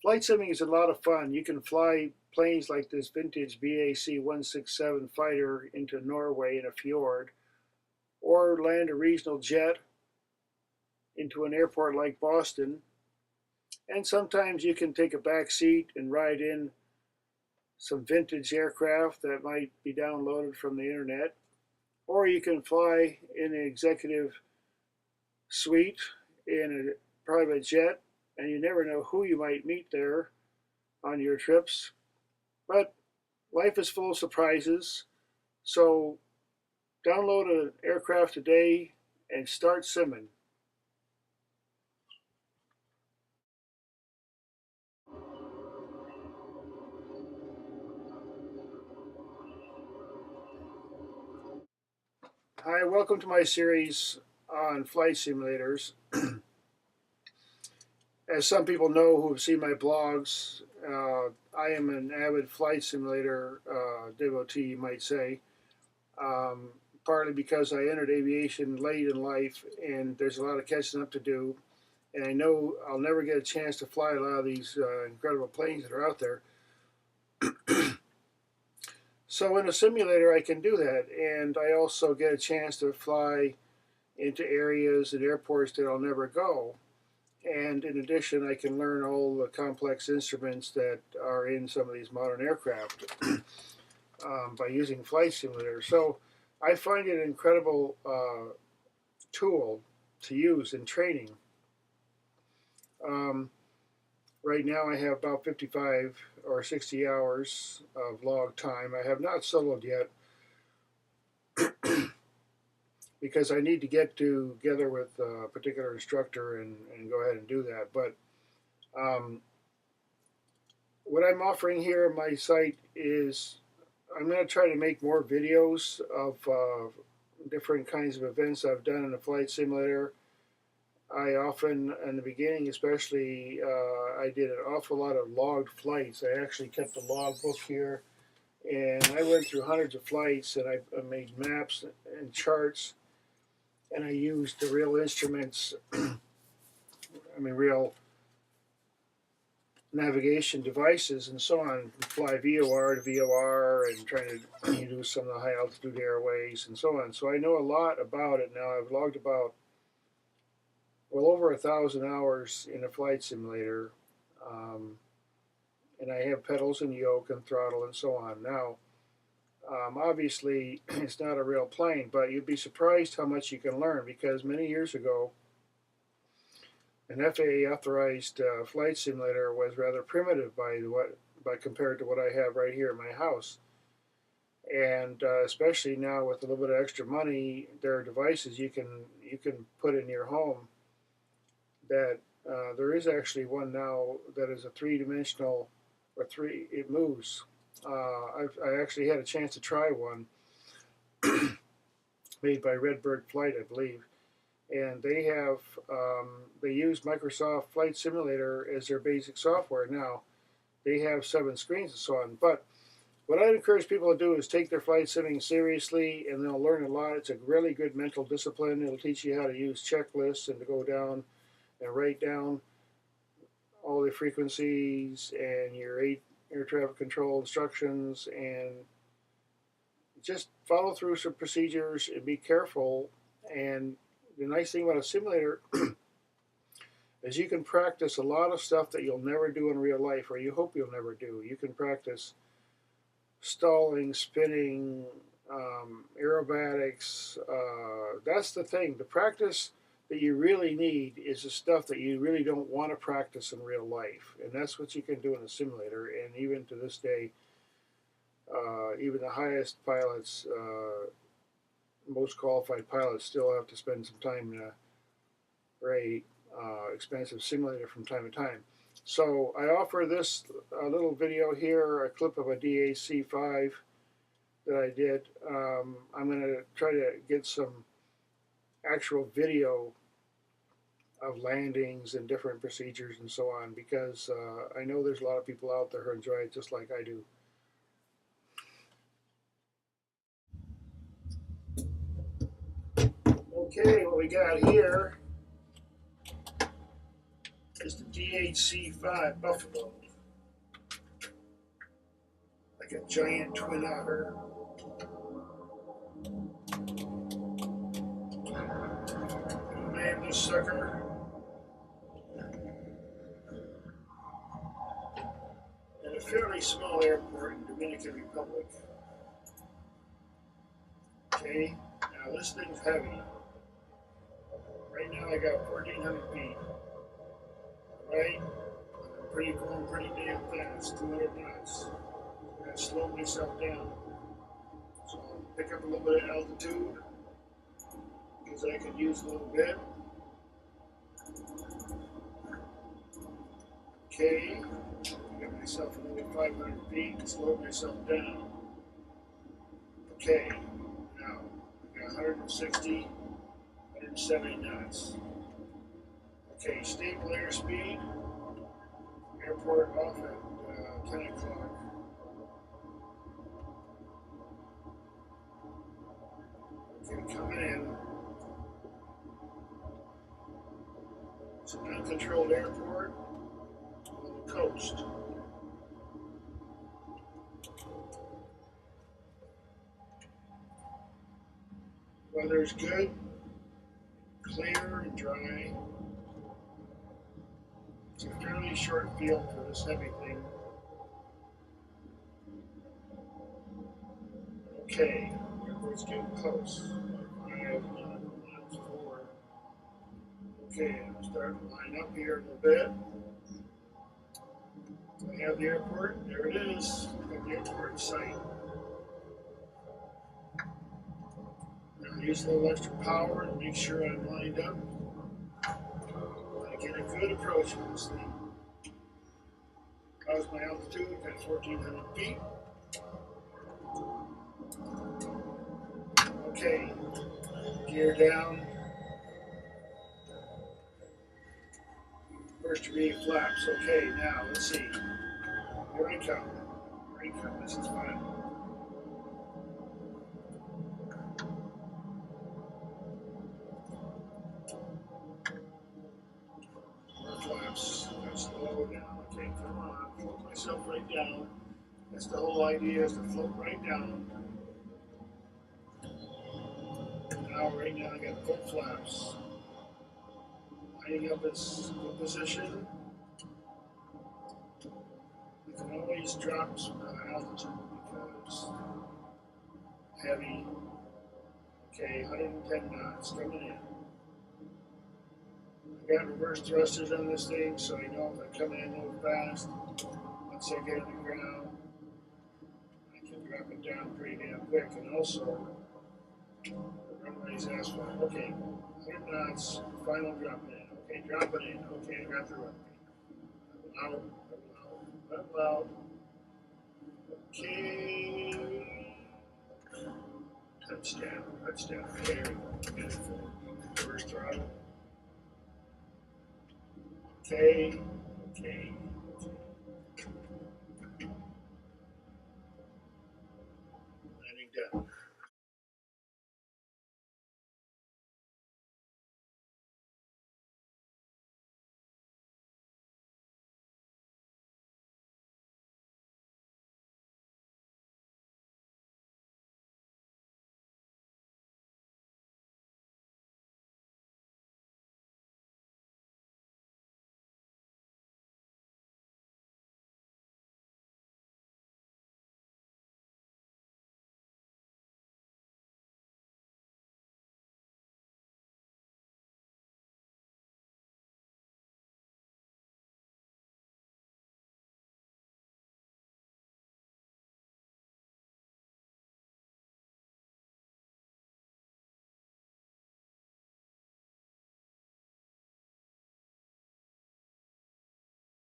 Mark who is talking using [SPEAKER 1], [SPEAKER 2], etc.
[SPEAKER 1] Flight simming is a lot of fun. You can fly planes like this vintage BAC-167 fighter into Norway in a fjord, or land a regional jet into an airport like Boston. And sometimes you can take a back seat and ride in some vintage aircraft that might be downloaded from the internet. Or you can fly in an executive suite in a private jet, and you never know who you might meet there on your trips. But life is full of surprises, so download an aircraft today and start simming. Hi, welcome to my series on flight simulators. As some people know who have seen my blogs, I am an avid flight simulator devotee, you might say, um, partly because I entered aviation late in life and there's a lot of catching up to do. And I know I'll never get a chance to fly a lot of these incredible planes that are out there. So in a simulator, I can do that. And I also get a chance to fly into areas and airports that I'll never go. And in addition, I can learn all the complex instruments that are in some of these modern aircraft by using flight simulators. So I find it an incredible tool to use in training. Um, right now, I have about 55 or 60 hours of log time. I have not soloed yet because I need to get together with a particular instructor and go ahead and do that. But um, what I'm offering here on my site is I'm going to try to make more videos of different kinds of events I've done in a flight simulator. I often, in the beginning especially, I did an awful lot of logged flights. I actually kept a log book here, and I went through hundreds of flights, and I made maps and charts, and I used the real instruments, real navigation devices and so on, fly VOR to VOR and trying to do some of the high altitude airways and so on. So I know a lot about it now. I've logged about well over 1,000 hours in a flight simulator, um, and I have pedals and yoke and throttle and so on. Now, obviously, it's not a real plane, but you'd be surprised how much you can learn because many years ago, an FAA authorized flight simulator was rather primitive by compared to what I have right here in my house. And especially now with a little bit of extra money, there are devices you can put in your home that there is actually one now that is a three-dimensional or three it moves. I actually had a chance to try one made by Redbird Flight, I believe, and they use Microsoft Flight Simulator as their basic software now. They have 7 screens and so on. But what I'd encourage people to do is take their flight simming seriously, and they'll learn a lot. It's a really good mental discipline. It'll teach you how to use checklists and to go down and write down all the frequencies and your air traffic control instructions, and just follow through some procedures and be careful. And the nice thing about a simulator is you can practice a lot of stuff that you'll never do in real life, or you hope you'll never do. You can practice stalling, spinning, aerobatics. That's the thing. The practice that you really need is the stuff that you really don't want to practice in real life. And that's what you can do in a simulator. And even to this day, even the highest pilots, most qualified pilots, still have to spend some time in a very expensive simulator from time to time. So I offer this little video here, a clip of a DAC-5 that I did. I'm going to try to get some actual video of landings and different procedures and so on, because I know there's a lot of people out there who enjoy it just like I do. Okay, what we got here is the DHC-5 Buffalo, like a giant twin otter. Name this sucker. At a fairly small airport in Dominican Republic. Okay, now this thing's heavy. Right now I got 1,400 feet. Right? I'm going pretty damn fast, 200 knots. I'm gonna slow myself down. So I'll pick up a little bit of altitude because I could use a little bit. Okay, get myself another 500 feet and slow myself down. Okay, now I got 160, 170 knots. Okay, stable airspeed. Airport off at 10 o'clock. Okay, coming in. It's an uncontrolled airport on the coast. Weather's good, clear and dry. It's a fairly short field for this heavy thing. Okay, airport's getting close. 5 miles forward. Okay, I'm starting to line up here a little bit. I have the airport. There it is. I have the airport in sight. Now use a little extra power to make sure I'm lined up. I get a good approach with this thing. How's my altitude? Got 1,400 feet. Okay, gear down. First degree flaps. Okay, now let's see. Here I come. Here I come. This is fun. More flaps. Gotta slow down. Okay, come on. Float myself right down. That's the whole idea, is to float right down. Now, right now, I got full flaps. Lining up its good position. You can always drop some altitude because heavy. Okay, 110 knots coming in. I got reverse thrusters on this thing, so I know if I come in a little fast, once I get on the ground, I can drop it down pretty damn quick. And also, the runway's asphalt. Okay, 100 knots, final drop in. Okay, drop it in. Okay, I got the runway. Level out. Okay. Touchdown. There we go. Beautiful. First throttle. Okay.